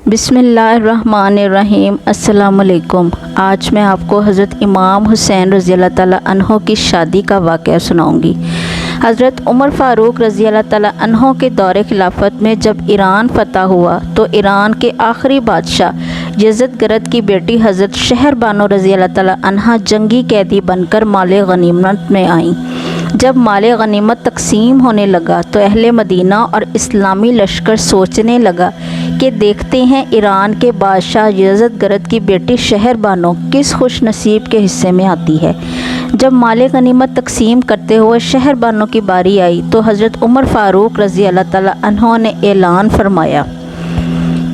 بسم اللہ الرحمن الرحیم۔ السلام علیکم۔ آج میں آپ کو حضرت امام حسین رضی اللہ تعالیٰ عنہ کی شادی کا واقعہ سناؤں گی۔ حضرت عمر فاروق رضی اللہ تعالیٰ عنہ کے دور خلافت میں جب ایران فتح ہوا تو ایران کے آخری بادشاہ یزدگرد کی بیٹی حضرت شہر بانو رضی اللہ تعالیٰ عنہ جنگی قیدی بن کر مال غنیمت میں آئیں۔ جب مال غنیمت تقسیم ہونے لگا تو اہل مدینہ اور اسلامی لشکر سوچنے لگا کہ دیکھتے ہیں ایران کے بادشاہ یزدگرد کی بیٹی شہر بانو کس خوش نصیب کے حصے میں آتی ہے۔ جب مال غنیمت تقسیم کرتے ہوئے شہر بانو کی باری آئی تو حضرت عمر فاروق رضی اللہ تعالیٰ عنہ نے اعلان فرمایا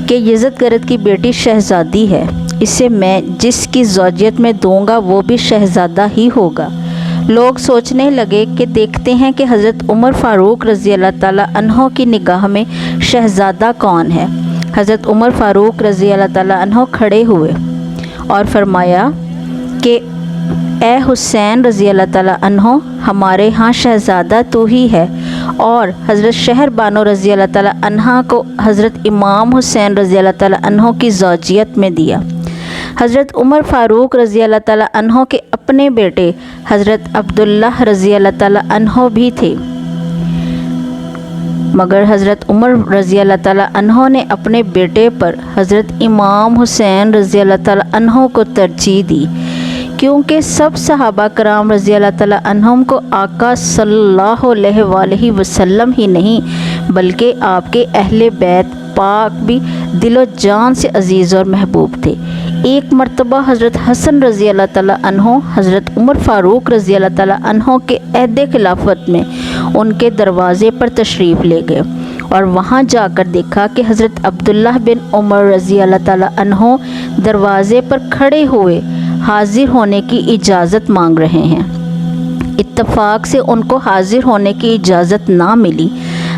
کہ یزدگرد کی بیٹی شہزادی ہے، اسے میں جس کی زوجیت میں دوں گا وہ بھی شہزادہ ہی ہوگا۔ لوگ سوچنے لگے کہ دیکھتے ہیں کہ حضرت عمر فاروق رضی اللہ تعالیٰ عنہ کی نگاہ میں شہزادہ کون ہے۔ حضرت عمر فاروق رضی اللہ تعالیٰ عنہ کھڑے ہوئے اور فرمایا کہ اے حسین رضی اللہ تعالیٰ عنہ، ہمارے ہاں شہزادہ تو ہی ہے، اور حضرت شہر بانو رضی اللہ تعالیٰ عنہ کو حضرت امام حسین رضی اللہ تعالیٰ عنہ کی زوجیت میں دیا۔ حضرت عمر فاروق رضی اللہ تعالیٰ عنہ کے اپنے بیٹے حضرت عبداللہ رضی اللہ تعالیٰ عنہ بھی تھے، مگر حضرت عمر رضی اللہ تعالیٰ عنہ نے اپنے بیٹے پر حضرت امام حسین رضی اللہ تعالیٰ عنہ کو ترجیح دی، کیونکہ سب صحابہ کرام رضی اللہ تعالیٰ عنہم کو آقا صلی اللہ علیہ وآلہ وسلم ہی نہیں بلکہ آپ کے اہل بیت پاک بھی دل و جان سے عزیز اور محبوب تھے۔ ایک مرتبہ حضرت حسن رضی اللہ تعالیٰ عنہ حضرت عمر فاروق رضی اللہ تعالیٰ عنہ کے عہد خلافت میں ان کے دروازے پر تشریف لے گئے اور وہاں جا کر دیکھا کہ حضرت عبداللہ بن عمر رضی اللہ تعالیٰ عنہ دروازے پر کھڑے ہوئے حاضر ہونے کی اجازت مانگ رہے ہیں۔ اتفاق سے ان کو حاضر ہونے کی اجازت نہ ملی۔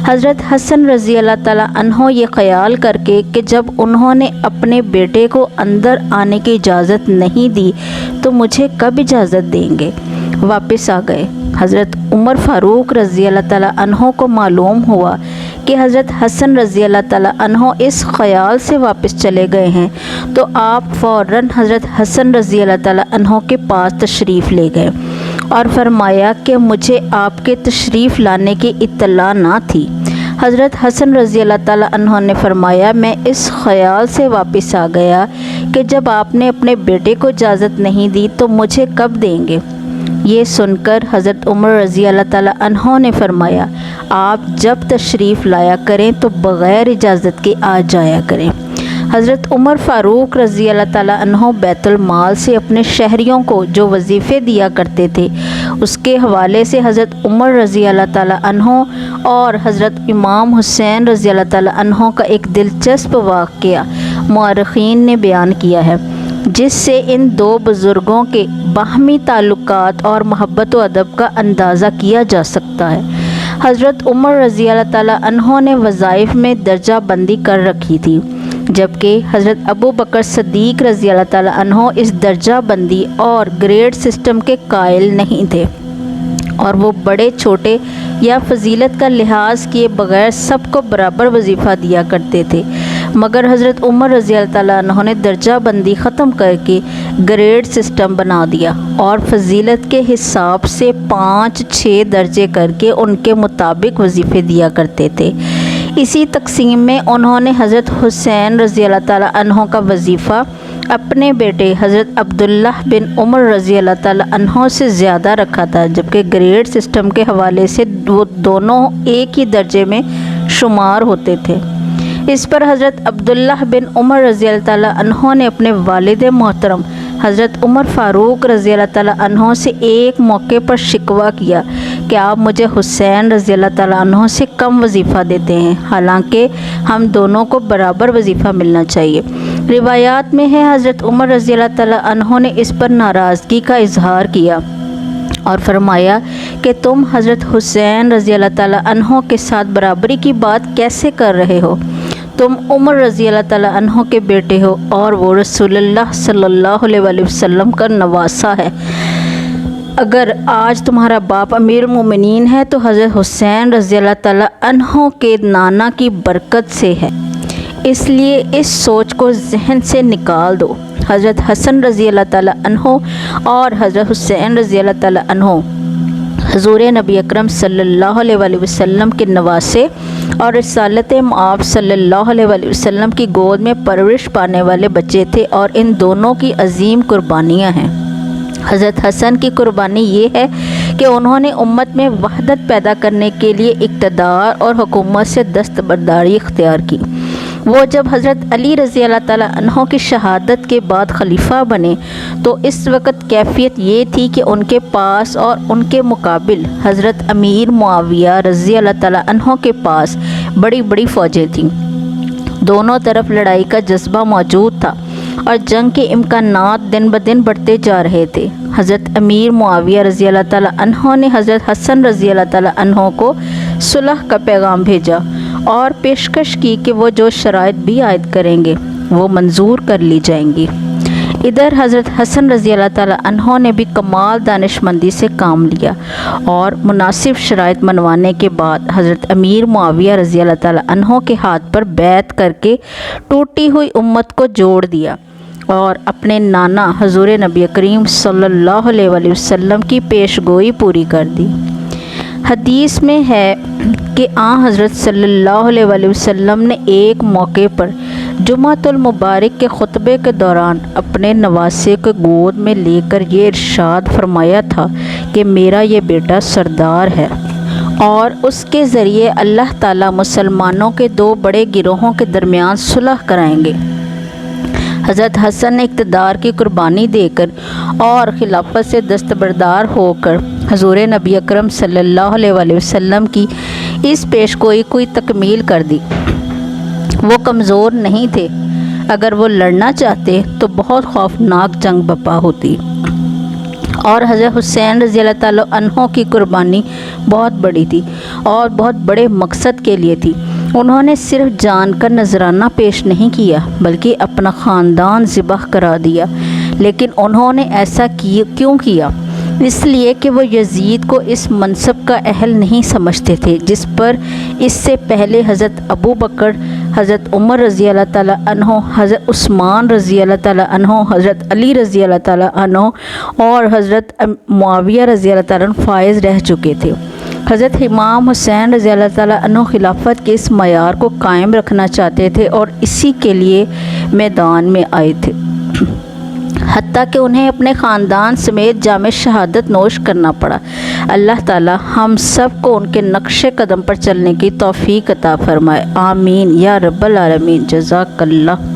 حضرت حسن رضی اللہ تعالیٰ عنہ یہ خیال کر کے کہ جب انہوں نے اپنے بیٹے کو اندر آنے کی اجازت نہیں دی تو مجھے کب اجازت دیں گے، واپس آ گئے۔ حضرت عمر فاروق رضی اللہ تعالیٰ عنہ کو معلوم ہوا کہ حضرت حسن رضی اللہ تعالیٰ عنہ اس خیال سے واپس چلے گئے ہیں تو آپ فوراً حضرت حسن رضی اللہ تعالیٰ عنہ کے پاس تشریف لے گئے اور فرمایا کہ مجھے آپ کے تشریف لانے کی اطلاع نہ تھی۔ حضرت حسن رضی اللہ تعالیٰ عنہ نے فرمایا میں اس خیال سے واپس آ گیا کہ جب آپ نے اپنے بیٹے کو اجازت نہیں دی تو مجھے کب دیں گے۔ یہ سن کر حضرت عمر رضی اللہ تعالیٰ عنہ نے فرمایا آپ جب تشریف لایا کریں تو بغیر اجازت کے آ جایا کریں۔ حضرت عمر فاروق رضی اللہ تعالیٰ عنہ بیت المال سے اپنے شہریوں کو جو وظیفے دیا کرتے تھے اس کے حوالے سے حضرت عمر رضی اللہ تعالیٰ عنہ اور حضرت امام حسین رضی اللہ تعالیٰ عنہ کا ایک دلچسپ واقعہ مورخین نے بیان کیا ہے، جس سے ان دو بزرگوں کے باہمی تعلقات اور محبت و ادب کا اندازہ کیا جا سکتا ہے۔ حضرت عمر رضی اللہ تعالیٰ عنہ نے وظائف میں درجہ بندی کر رکھی تھی، جبکہ حضرت ابو بکر صدیق رضی اللہ تعالیٰ عنہ اس درجہ بندی اور گریڈ سسٹم کے قائل نہیں تھے، اور وہ بڑے چھوٹے یا فضیلت کا لحاظ کیے بغیر سب کو برابر وظیفہ دیا کرتے تھے، مگر حضرت عمر رضی اللہ تعالیٰ عنہ نے درجہ بندی ختم کر کے گریڈ سسٹم بنا دیا اور فضیلت کے حساب سے 5-6 درجے کر کے ان کے مطابق وظیفے دیا کرتے تھے۔ اسی تقسیم میں انہوں نے حضرت حسین رضی اللہ تعالیٰ عنہ کا وظیفہ اپنے بیٹے حضرت عبداللہ بن عمر رضی اللہ تعالیٰ عنہ سے زیادہ رکھا تھا، جبکہ گریڈ سسٹم کے حوالے سے وہ دونوں ایک ہی درجے میں شمار ہوتے تھے۔ اس پر حضرت عبداللہ بن عمر رضی اللہ تعالیٰ عنہ نے اپنے والد محترم حضرت عمر فاروق رضی اللہ تعالیٰ عنہ سے ایک موقع پر شکوہ کیا کہ آپ مجھے حسین رضی اللہ تعالیٰ عنہ سے کم وظیفہ دیتے ہیں، حالانکہ ہم دونوں کو برابر وظیفہ ملنا چاہیے۔ روایات میں ہے حضرت عمر رضی اللہ تعالیٰ عنہ نے اس پر ناراضگی کا اظہار کیا اور فرمایا کہ تم حضرت حسین رضی اللہ تعالیٰ عنہ کے ساتھ برابری کی بات کیسے کر رہے ہو؟ تم عمر رضی اللہ تعالیٰ عنہ کے بیٹے ہو اور وہ رسول اللہ صلی اللہ علیہ وآلہ وسلم کا نواسہ ہے۔ اگر آج تمہارا باپ امیر المومنین ہے تو حضرت حسین رضی اللہ تعالیٰ عنہ کے نانا کی برکت سے ہے۔ اس لیے اس سوچ کو ذہن سے نکال دو۔ حضرت حسن رضی اللہ تعالیٰ عنہ اور حضرت حسین رضی اللہ تعالیٰ عنہ حضور نبی اکرم صلی اللہ علیہ وآلہ وسلم کے نواسے اور رسالت مآب صلی اللہ علیہ وآلہ وسلم کی گود میں پرورش پانے والے بچے تھے، اور ان دونوں کی عظیم قربانیاں ہیں۔ حضرت حسن کی قربانی یہ ہے کہ انہوں نے امت میں وحدت پیدا کرنے کے لیے اقتدار اور حکومت سے دستبرداری اختیار کی۔ وہ جب حضرت علی رضی اللہ تعالیٰ عنہ کی شہادت کے بعد خلیفہ بنے تو اس وقت کیفیت یہ تھی کہ ان کے پاس اور ان کے مقابل حضرت امیر معاویہ رضی اللہ تعالیٰ عنہ کے پاس بڑی بڑی فوجیں تھیں۔ دونوں طرف لڑائی کا جذبہ موجود تھا اور جنگ کے امکانات دن بدن بڑھتے جا رہے تھے۔ حضرت امیر معاویہ رضی اللہ تعالیٰ عنہ نے حضرت حسن رضی اللہ تعالیٰ عنہ کو صلح کا پیغام بھیجا اور پیشکش کی کہ وہ جو شرائط بھی عائد کریں گے وہ منظور کر لی جائیں گی۔ ادھر حضرت حسن رضی اللہ تعالیٰ عنہ نے بھی کمال دانش مندی سے کام لیا اور مناسب شرائط منوانے کے بعد حضرت امیر معاویہ رضی اللہ تعالیٰ عنہ کے ہاتھ پر بیعت کر کے ٹوٹی ہوئی امت کو جوڑ دیا اور اپنے نانا حضور نبی کریم صلی اللہ علیہ وآلہ وسلم کی پیش گوئی پوری کر دی۔ حدیث میں ہے کہ حضرت صلی اللہ علیہ وآلہ وسلم نے ایک موقع پر جمعۃ المبارک کے خطبے کے دوران اپنے نواسے کو گود میں لے کر یہ ارشاد فرمایا تھا کہ میرا یہ بیٹا سردار ہے اور اس کے ذریعے اللہ تعالیٰ مسلمانوں کے دو بڑے گروہوں کے درمیان صلح کرائیں گے۔ حضرت حسن نے اقتدار کی قربانی دے کر اور خلافت سے دستبردار ہو کر حضور نبی اکرم صلی اللہ علیہ وآلہ وسلم کی اس پیش گوئی کو تکمیل کر دی۔ وہ کمزور نہیں تھے، اگر وہ لڑنا چاہتے تو بہت خوفناک جنگ بپا ہوتی، اور حضرت حسین رضی اللہ تعالیٰ عنہ کی قربانی بہت بڑی تھی اور بہت بڑے مقصد کے لیے تھی۔ انہوں نے صرف جان کا نذرانہ پیش نہیں کیا بلکہ اپنا خاندان ذبح کرا دیا، لیکن انہوں نے ایسا کیوں کیا؟ اس لیے کہ وہ یزید کو اس منصب کا اہل نہیں سمجھتے تھے جس پر اس سے پہلے حضرت ابو بکر، حضرت عمر رضی اللہ تعالیٰ عنہ، حضرت عثمان رضی اللہ تعالیٰ عنہ، حضرت علی رضی اللہ تعالیٰ عنہ اور حضرت معاویہ رضی اللہ تعالیٰ عنہ فائز رہ چکے تھے۔ حضرت امام حسین رضی اللہ تعالیٰ عنہ خلافت کے اس معیار کو قائم رکھنا چاہتے تھے اور اسی کے لیے میدان میں آئے تھے، حتیٰ کہ انہیں اپنے خاندان سمیت جام شہادت نوش کرنا پڑا۔ اللہ تعالی ہم سب کو ان کے نقش قدم پر چلنے کی توفیق عطا فرمائے، آمین یا رب العالمین۔ جزاک اللہ۔